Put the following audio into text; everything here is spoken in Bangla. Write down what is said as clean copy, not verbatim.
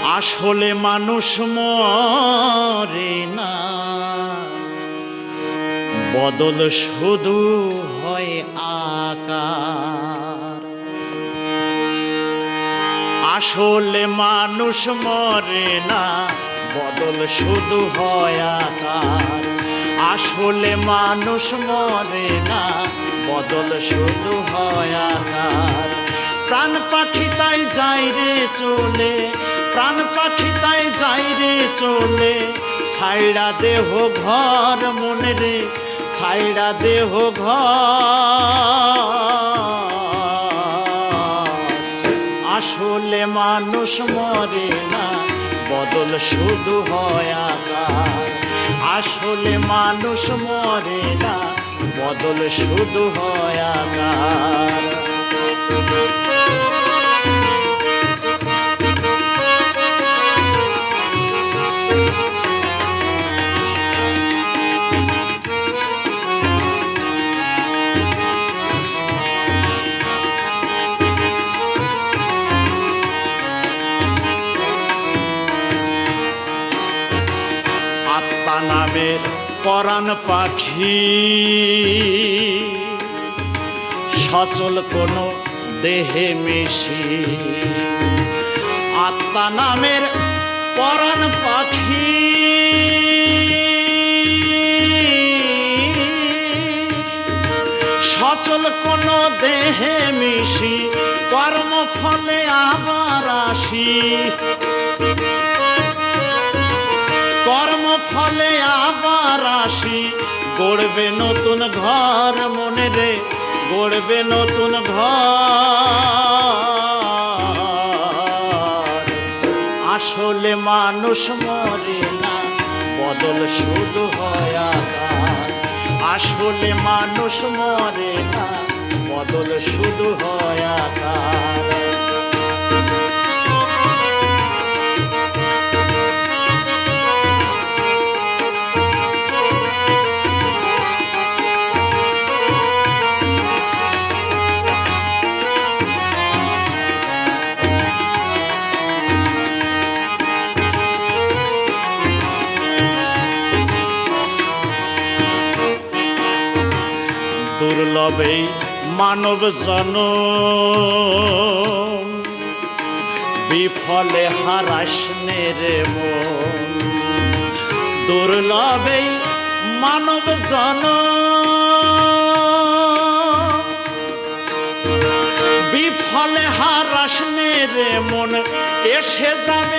আসলে মানুষ মরে না, বদল শুধু হয় আকার। আসলে মানুষ মরে না, বদল শুধু হয় আকার। আসলে মানুষ মরে না, বদল শুধু হয় আকার। প্রাণ পাখি তাই যাই রে চলে, প্রাণ পাখি তাই যাই রে চলে, ছাইড়া দেহ ঘর মনে রে, ছাইড়া দেহ ঘর। আসলে মানুষ মরে না, বদল শুধু হয় আকার। আসলে মানুষ মরে না, বদল শুধু হয় আকার। আত্মা নামের পরাণ পাখি সচল কোনো দেহে মিশি। আত্মা নামের পরাণ পাখি সচল কোনো দেহে মিশি, কর্মফলে আবার আসি। কর্মফলে আবার আসি, গড়বে নতুন ঘর মনে রে, গড়বে নতুন ঘর। আসলে মানুষ মরে না, বদল শুধু হয় আকার। আসলে মানুষ মরে না, বদল শুধু হয় আকার। দুর্লভে মানব জনম, বিফলে হারাসনে রে মন। দুর্লভে মানব জনম, বিফলে হারাসনে রে মন। এসে যাবে